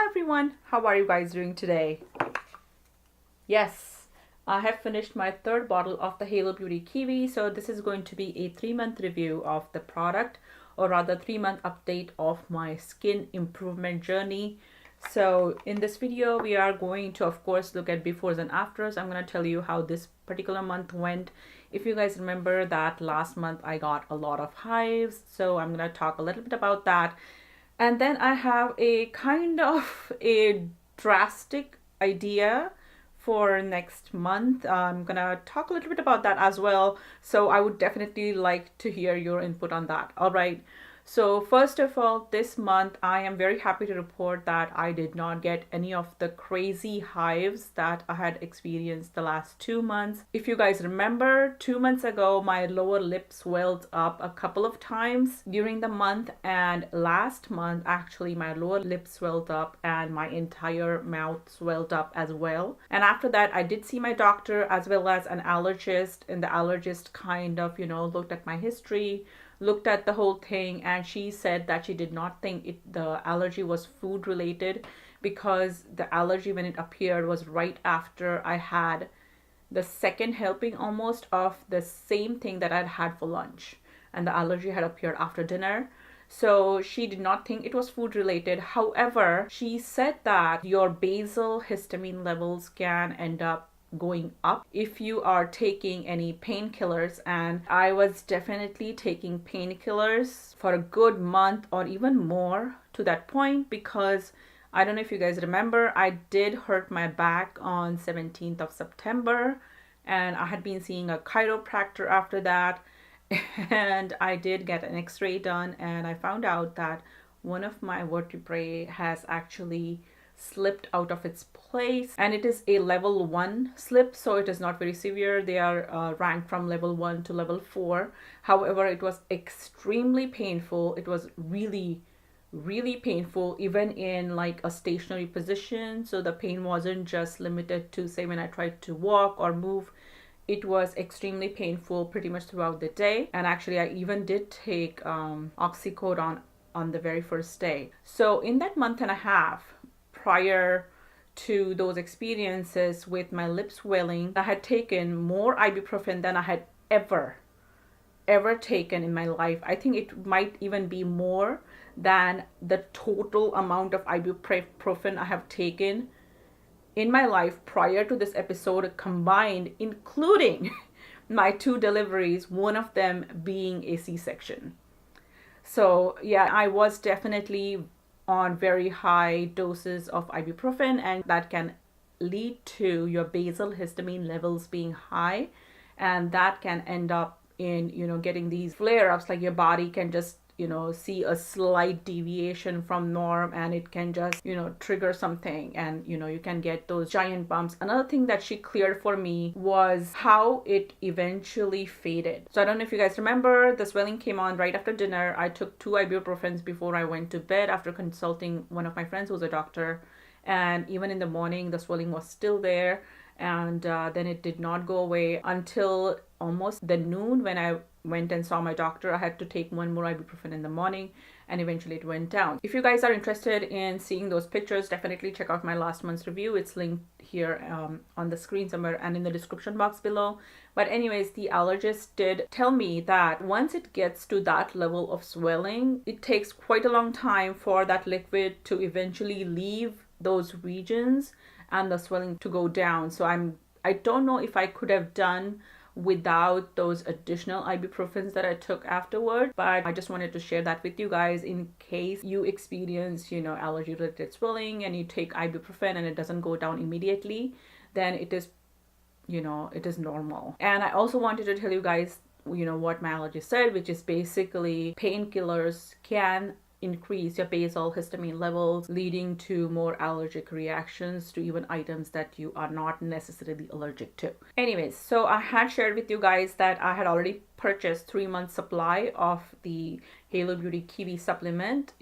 everyone, how are you guys doing today? Yes, I have finished my third bottle of the Halo Beauty Kiwi. So this is going to be a 3-month review of the product, or rather 3-month update of my skin improvement journey. So in this video, we are going to, of course, look at befores and afters. I'm going to tell you how this particular month went. If you guys remember that last month I got a lot of hives, so I'm going to talk a little bit about that. And then I have a kind of a drastic idea for next month. I'm gonna talk a little bit about that as well. So I would definitely like to hear your input on that. All right. So first of all, this month I am very happy to report that I did not get any of the crazy hives that I had experienced the last 2 months. If you guys remember, 2 months ago, my lower lip swelled up a couple of times during the month, and last month, actually, my lower lip swelled up and my entire mouth swelled up as well. And after that, I did see my doctor as well as an allergist, and the allergist kind of, looked at my history, looked at the whole thing, and she said that she did not think the allergy was food related, because the allergy, when it appeared, was right after I had the second helping almost of the same thing that I'd had for lunch, and the allergy had appeared after dinner. So she did not think it was food related. However, she said that your basal histamine levels can end up going up if you are taking any painkillers, and I was definitely taking painkillers for a good month or even more to that point, because I don't know if you guys remember, I did hurt my back on 17th of September, and I had been seeing a chiropractor after that, and I did get an x-ray done, and I found out that one of my vertebrae has actually slipped out of its place, and it is a level 1 slip, so it is not very severe. They are ranked from level 1 to level 4. However, it was extremely painful. It was really painful, even in like a stationary position. So the pain wasn't just limited to, say, when I tried to walk or move. It was extremely painful pretty much throughout the day, and actually I even did take oxycodone on the very first day. So in that month and a half prior to those experiences with my lip swelling, I had taken more ibuprofen than I had ever taken in my life. I think it might even be more than the total amount of ibuprofen I have taken in my life prior to this episode combined, including my 2 deliveries, one of them being a C-section. So yeah, I was definitely on very high doses of ibuprofen, and that can lead to your basal histamine levels being high, and that can end up in getting these flare-ups. Like your body can just see a slight deviation from norm, and it can just trigger something, and you can get those giant bumps. Another thing that she cleared for me was how it eventually faded. So I don't know if you guys remember, the swelling came on right after dinner. I took 2 ibuprofens before I went to bed after consulting one of my friends who's a doctor, and even in the morning the swelling was still there, and then it did not go away until almost the noon when I went and saw my doctor. I had to take 1 more ibuprofen in the morning, and eventually it went down. If you guys are interested in seeing those pictures, definitely check out my last month's review. It's linked here on the screen somewhere and in the description box below. But anyways, the allergist did tell me that once it gets to that level of swelling, it takes quite a long time for that liquid to eventually leave those regions and the swelling to go down. So I don't know if I could have done without those additional ibuprofens that I took afterward, but I just wanted to share that with you guys in case you experience allergy related swelling and you take ibuprofen and it doesn't go down immediately, then it is it is normal. And I also wanted to tell you guys what my allergist said, which is basically painkillers can increase your basal histamine levels, leading to more allergic reactions to even items that you are not necessarily allergic to. Anyways, so I had shared with you guys that I had already purchased 3 months supply of the Halo Beauty Kiwi supplement,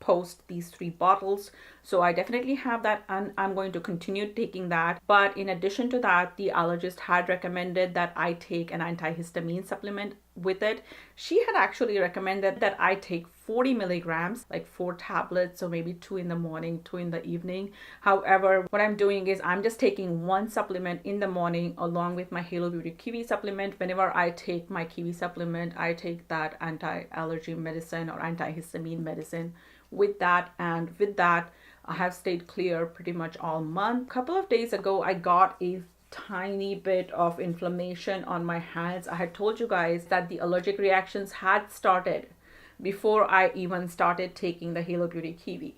post these 3 bottles. So I definitely have that, and I'm going to continue taking that. But in addition to that, the allergist had recommended that I take an antihistamine supplement with it. She had actually recommended that I take 40 milligrams, like 4 tablets, so maybe 2 in the morning, 2 in the evening. However, what I'm doing is I'm just taking one supplement in the morning along with my Halo Beauty Kiwi supplement. Whenever I take my Kiwi supplement, I take that anti-allergy medicine or antihistamine medicine with that, and with that I have stayed clear pretty much all month. A couple of days ago, I got a tiny bit of inflammation on my hands. I had told you guys that the allergic reactions had started before I even started taking the Halo Beauty Kiwi,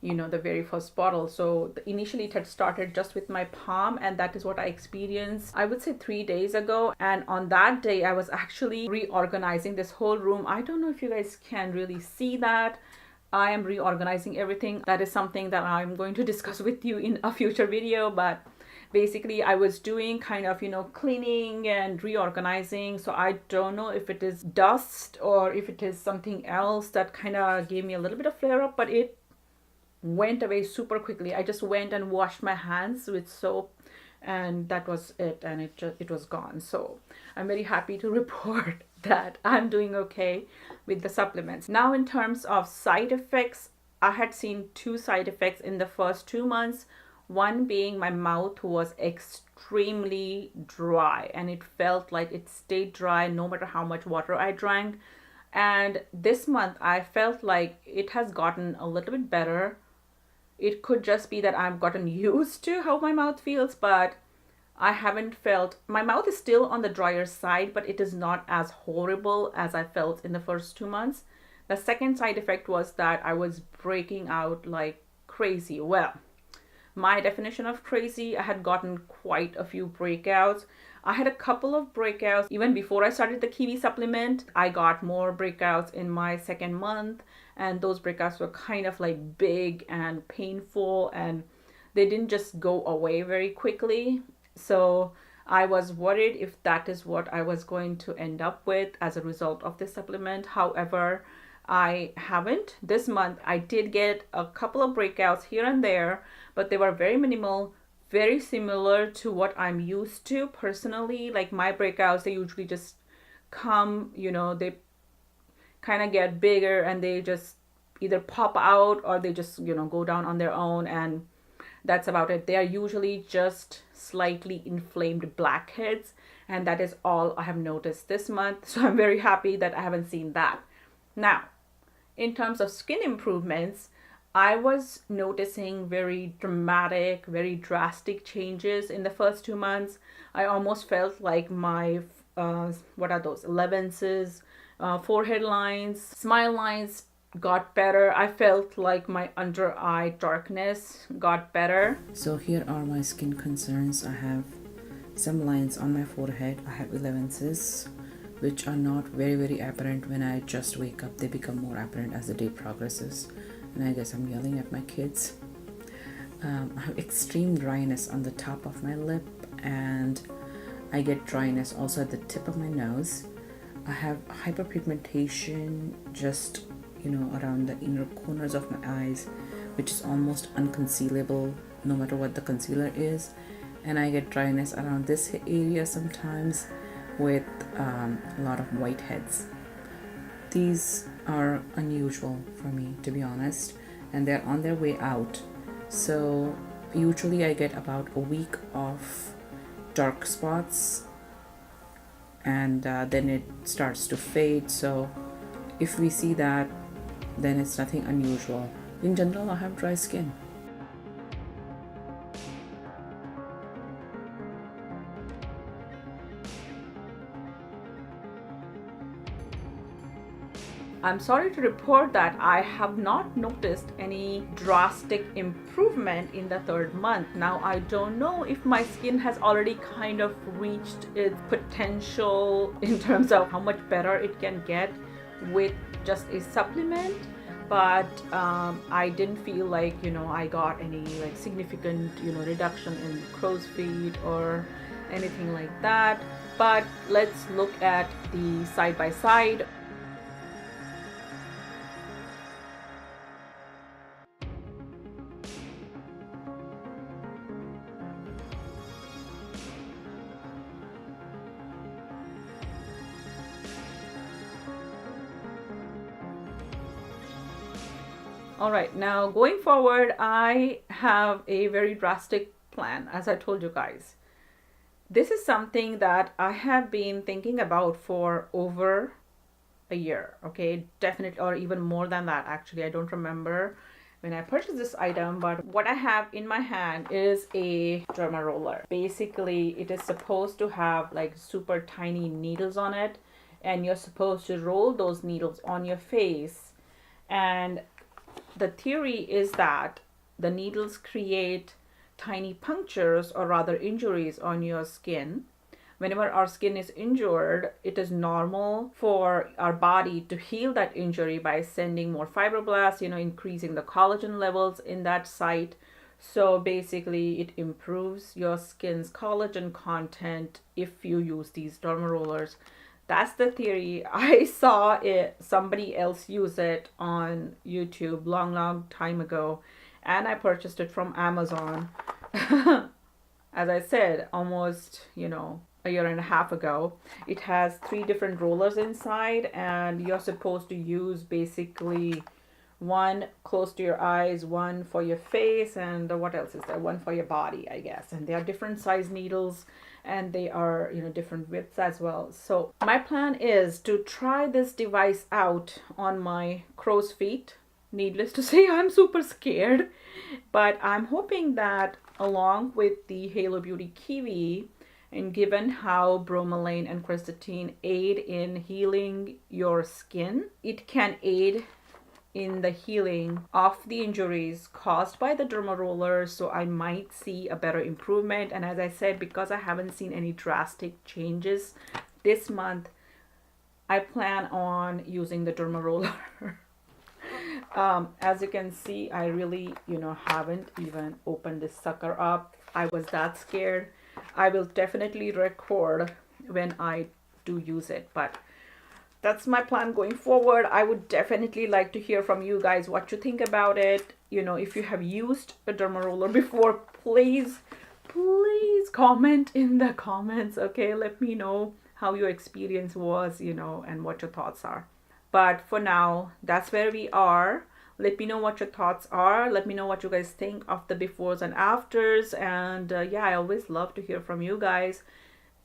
you know, the very first bottle. So initially it had started just with my palm, and that is what I experienced, I would say 3 days ago. And on that day, I was actually reorganizing this whole room. I don't know if you guys can really see that. I am reorganizing everything. That is something that I'm going to discuss with you in a future video, but basically I was doing kind of, you know, cleaning and reorganizing. So I don't know if it is dust or if it is something else that kind of gave me a little bit of flare up, but it went away super quickly. I just went and washed my hands with soap, and that was it, and it was gone. So I'm very happy to report that I'm doing okay with the supplements. Now, in terms of side effects, I had seen 2 side effects in the first 2 months. One being my mouth was extremely dry, and it felt like it stayed dry no matter how much water I drank. And this month I felt like it has gotten a little bit better. It could just be that I've gotten used to how my mouth feels, but I haven't felt, my mouth is still on the drier side, but it is not as horrible as I felt in the first 2 months. The second side effect was that I was breaking out like crazy. Well, my definition of crazy, I had gotten quite a few breakouts. I had a couple of breakouts even before I started the Kiwi supplement. I got more breakouts in my second month, and those breakouts were kind of like big and painful, and they didn't just go away very quickly. So I was worried if that is what I was going to end up with as a result of this supplement. However, I haven't. This month I did get a couple of breakouts here and there, but they were very minimal, very similar to what I'm used to personally. Like my breakouts, they usually just come, you know, they kind of get bigger and they just either pop out or they just, you know, go down on their own, and that's about it. They are usually just slightly inflamed blackheads, and that is all I have noticed this month. So I'm very happy that I haven't seen that. Now, in terms of skin improvements, I was noticing very dramatic, very drastic changes in the first 2 months. I almost felt like my, what are those, allevances, forehead lines, smile lines got better. I felt like my under eye darkness got better. So here are my skin concerns. I have some lines on my forehead. I have allevances, which are not very apparent when I just wake up. They become more apparent as the day progresses. And I guess I'm yelling at my kids. I have extreme dryness on the top of my lip, and I get dryness also at the tip of my nose. I have hyperpigmentation just, you know, around the inner corners of my eyes, which is almost unconcealable no matter what the concealer is. And I get dryness around this area sometimes with a lot of whiteheads. These are unusual for me, to be honest, and they're on their way out. So usually I get about a week of dark spots, and then it starts to fade. So if we see that, then it's nothing unusual. In general, I have dry skin. I'm sorry to report that I have not noticed any drastic improvement in the 3rd month. Now, I don't know if my skin has already kind of reached its potential in terms of how much better it can get with just a supplement, but I didn't feel like, you know, I got any like significant, you know, reduction in crow's feet or anything like that. But let's look at the side by side. All right, now going forward, I have a very drastic plan, as I told you guys. This is something that I have been thinking about for over a year, okay? Definitely, or even more than that, actually. I don't remember when I purchased this item, but what I have in my hand is a derma roller. Basically, it is supposed to have like super tiny needles on it, and you're supposed to roll those needles on your face. And the theory is that the needles create tiny punctures, or rather injuries, on your skin. Whenever our skin is injured, it is normal for our body to heal that injury by sending more fibroblasts, increasing the collagen levels in that site. So basically, it improves your skin's collagen content if you use these derma rollers. That's the theory. I saw somebody else use it on YouTube long time ago, and I purchased it from Amazon. As I said, almost, a year and a half ago. It has 3 different rollers inside, and you're supposed to use basically one close to your eyes, one for your face, and what else is there? One for your body, I guess. And they are different size needles, and they are, different widths as well. So my plan is to try this device out on my crow's feet. Needless to say, I'm super scared, but I'm hoping that along with the Halo Beauty Kiwi, and given how bromelain and quercetin aid in healing your skin, it can aid in the healing of the injuries caused by the derma roller. So I might see a better improvement. And as I said, because I haven't seen any drastic changes this month, I plan on using the derma roller. As you can see, I really, haven't even opened this sucker up. I was that scared. I will definitely record when I do use it, but that's my plan going forward. I would definitely like to hear from you guys what you think about it. If you have used a derma roller before, please comment in the comments, okay? Let me know how your experience was, and what your thoughts are. But for now, that's where we are. Let me know what your thoughts are. Let me know what you guys think of the befores and afters. And yeah, I always love to hear from you guys.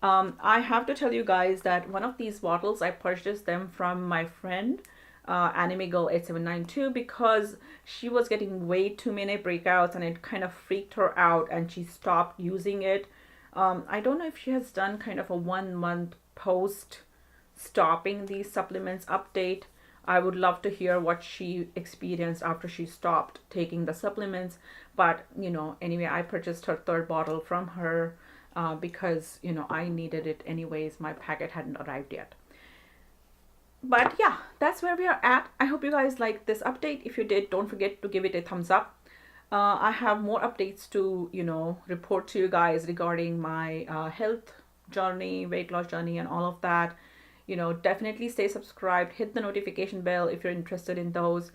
I have to tell you guys that one of these bottles, I purchased them from my friend, Anime Girl 8792, because she was getting way too many breakouts and it kind of freaked her out and she stopped using it. I don't know if she has done kind of a 1 month post stopping these supplements update. I would love to hear what she experienced after she stopped taking the supplements. But, anyway, I purchased her 3rd bottle from her because, I needed it anyways. My packet hadn't arrived yet. But yeah, that's where we are at. I hope you guys liked this update. If you did, don't forget to give it a thumbs up. I have more updates to, report to you guys regarding my health journey, weight loss journey, and all of that. Definitely stay subscribed, hit the notification bell if you're interested in those.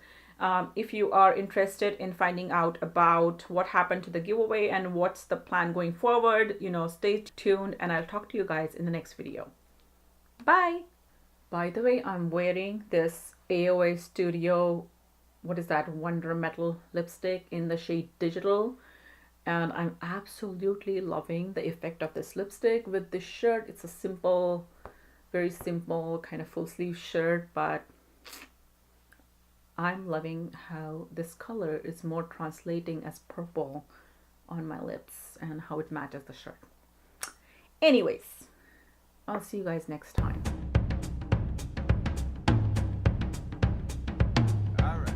If you are interested in finding out about what happened to the giveaway and what's the plan going forward, stay tuned, and I'll talk to you guys in the next video. Bye. By the way, I'm wearing this AOA Studio, what is that, Wonder Metal lipstick in the shade Digital. And I'm absolutely loving the effect of this lipstick with this shirt. It's a simple, very simple kind of full sleeve shirt, but I'm loving how this color is more translating as purple on my lips and how it matches the shirt. Anyways, I'll see you guys next time. All right.